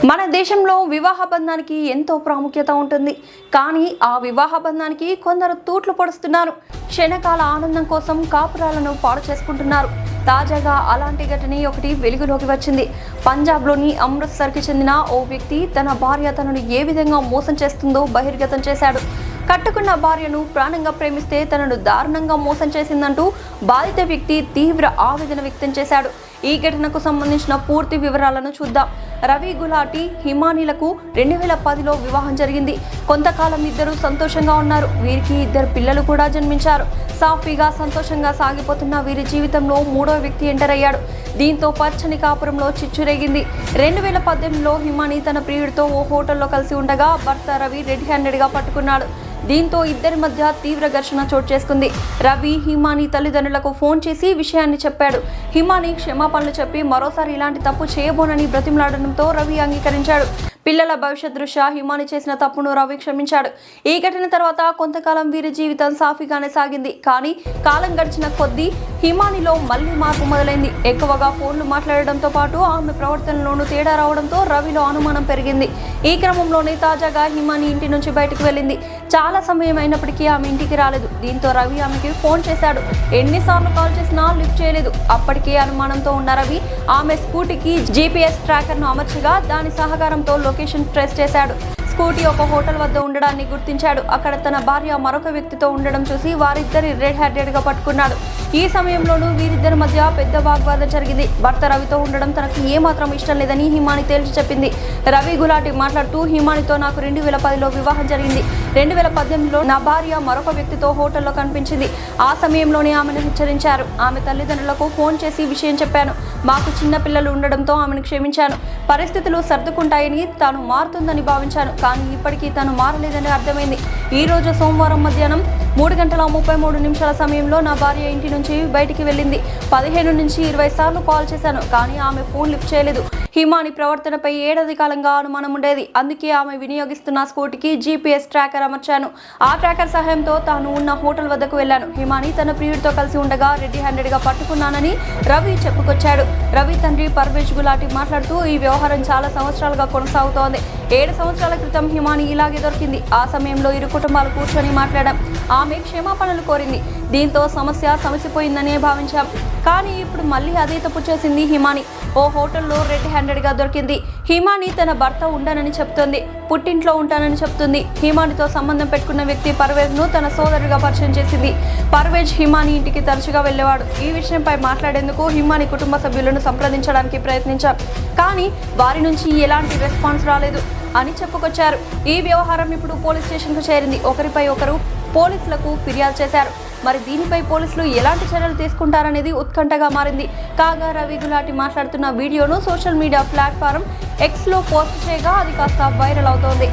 మన దేశంలో వివాహ బంధానికి ఎంతో ప్రాముఖ్యత ఉంటుంది. కానీ ఆ వివాహ బంధానికి కొందరు తూట్లు పొడుస్తున్నారు. క్షణకాల ఆనందం కోసం కాపురాలను పాడు చేసుకుంటున్నారు. తాజాగా అలాంటి ఘటన ఒకటి వెలుగులోకి వచ్చింది. పంజాబ్లోని అమృత్సర్కి చెందిన ఓ వ్యక్తి తన భార్య తనను ఏ విధంగా మోసం చేస్తుందో బహిర్గతం చేశాడు. కట్టుకున్న భార్యను ప్రాణంగా ప్రేమిస్తే తనను దారుణంగా మోసం చేసిందంటూ బాధిత వ్యక్తి తీవ్ర ఆవేదన వ్యక్తం చేశాడు. ఈ ఘటనకు సంబంధించిన పూర్తి వివరాలను చూద్దాం. రవి గులాటి హిమానీలకు 2010లో వివాహం జరిగింది. కొంతకాలం ఇద్దరు సంతోషంగా ఉన్నారు. వీరికి 2 పిల్లలు కూడా జన్మించారు. సాఫీగా సంతోషంగా సాగిపోతున్న వీరి జీవితంలో 3వ వ్యక్తి ఎంటర్ అయ్యాడు. దీంతో పచ్చని కాపురంలో చిచ్చురేగింది. 2018లో హిమానీ తన ప్రియుడితో ఓ హోటల్లో కలిసి ఉండగా భర్త రవి రెడ్ హ్యాండెడ్గా పట్టుకున్నాడు. దీంతో ఇద్దరి మధ్య తీవ్ర ఘర్షణ చోటు చేసుకుంది. రవి హిమానీ తల్లిదండ్రులకు ఫోన్ చేసి విషయాన్ని చెప్పాడు. హిమానీ క్షమాపణలు చెప్పి మరోసారి ఇలాంటి తప్పు చేయబోనని బ్రతిమలాడడంతో రవి అంగీకరించాడు. పిల్లల భవిష్యత్ దృష్ట్యా హిమానీ చేసిన తప్పును రవి క్షమించాడు. ఈ ఘటన తర్వాత కొంతకాలం వీరి జీవితం సాఫీగానే సాగింది. కానీ కాలం గడిచిన కొద్దీ హిమానీలో మళ్లీ మార్పు మొదలైంది. ఎక్కువగా ఫోన్లు మాట్లాడడంతో పాటు ఆమె ప్రవర్తనలోనూ తేడా రావడంతో రవిలో అనుమానం పెరిగింది. ఈ క్రమంలోనే తాజాగా హిమానీ ఇంటి నుంచి బయటకు వెళ్ళింది. చాలా సమయం అయినప్పటికీ ఆమె ఇంటికి రాలేదు. దీంతో రవి ఆమెకి ఫోన్ చేశాడు. ఎన్నిసార్లు కాల్ చేసినా లిఫ్ట్ చేయలేదు. అప్పటికే అనుమానంతో ఉన్న రవి ఆమె స్కూటీకి GPS ట్రాకర్ను అమర్చగా దాని సహకారంతో లొకేషన్ ట్రేస్ చేశాడు. స్కూటీ ఒక హోటల్ వద్ద ఉండడాన్ని గుర్తించాడు. అక్కడ తన భార్య మరొక వ్యక్తితో ఉండడం చూసి వారిద్దరి రెడ్ హ్యాండెడ్గా పట్టుకున్నాడు. ఈ సమయంలోనూ వీరిద్దరి మధ్య పెద్ద వాగ్వాదం జరిగింది. భర్త రవితో ఉండడం తనకు ఏమాత్రం ఇష్టం లేదని హిమానీ తేల్చి చెప్పింది. రవి గులాటి మాట్లాడుతూ హిమానీతో నాకు 2010లో వివాహం జరిగింది. 2018లో నా భార్య మరొక వ్యక్తితో హోటల్లో కనిపించింది. ఆ సమయంలోనే ఆమెను హెచ్చరించారు. ఆమె తల్లిదండ్రులకు ఫోన్ చేసి విషయం చెప్పాను. మాకు చిన్న పిల్లలు ఉండడంతో ఆమెను క్షమించాను. పరిస్థితులు సర్దుకుంటాయని తాను మారుతుందని భావించాను. కానీ ఇప్పటికీ తను మారలేదని అర్థమైంది. ఈ రోజు సోమవారం మధ్యాహ్నం 3:33 సమయంలో నా భార్య ఇంటి నుంచి బయటికి వెళ్ళింది. 15 నుంచి 20 సార్లు కాల్ చేశాను. కానీ ఆమె ఫోన్ లిఫ్ట్ చేయలేదు. హిమానీ ప్రవర్తనపై ఏడాది కాలంగా అనుమానం ఉండేది. అందుకే ఆమె వినియోగిస్తున్న స్కూటీకి GPS ట్రాకర్ అమర్చాను. ఆ ట్రాకర్ సహాయంతో తాను ఉన్న హోటల్ వద్దకు వెళ్ళాను. హిమానీ తన ప్రియుడితో కలిసి ఉండగా రెడ్ హ్యాండెడ్గా పట్టుకున్నానని రవి చెప్పుకొచ్చాడు. రవి తండ్రి పర్వేజ్ గులాటి మాట్లాడుతూ ఈ వ్యవహారం చాలా సంవత్సరాలుగా కొనసాగుతోంది. 7 సంవత్సరాల క్రితం హిమానీ ఇలాగే దొరికింది. ఆ సమయంలో ఇరు కుటుంబాలు కూర్చొని మాట్లాడాం. ఆమె క్షమాపణలు కోరింది. దీంతో సమస్య సమసిపోయిందనే భావించాం. కానీ ఇప్పుడు మళ్ళీ అదే తప్పు చేసింది హిమానీ. ఓ హోటల్లో రెడ్ హ్యాండెడ్గా దొరికింది. హిమానీ తన భర్త ఉండనని చెప్తోంది. పుట్టింట్లో ఉంటానని చెప్తుంది. హిమానీతో సంబంధం పెట్టుకున్న వ్యక్తి పర్వేజ్ను తన సోదరుడిగా పరిచయం చేసింది. పర్వేజ్ హిమానీ ఇంటికి తరచుగా వెళ్ళేవాడు. ఈ విషయంపై మాట్లాడేందుకు హిమానీ కుటుంబ సభ్యులను సంప్రదించడానికి ప్రయత్నించాం. కానీ వారి నుంచి ఎలాంటి రెస్పాన్స్ రాలేదు అని చెప్పుకొచ్చారు. ఈ వ్యవహారం ఇప్పుడు పోలీస్ స్టేషన్కు చేరింది. ఒకరిపై ఒకరు పోలీసులకు ఫిర్యాదు చేశారు. మరి దీనిపై పోలీసులు ఎలాంటి చర్యలు తీసుకుంటారనేది ఉత్కంఠగా మారింది. కాగా రవి గులాటి మాట్లాడుతున్న వీడియోను సోషల్ మీడియా ప్లాట్ఫారం Xలో పోస్ట్ చేయగా అది కాస్త వైరల్ అవుతోంది.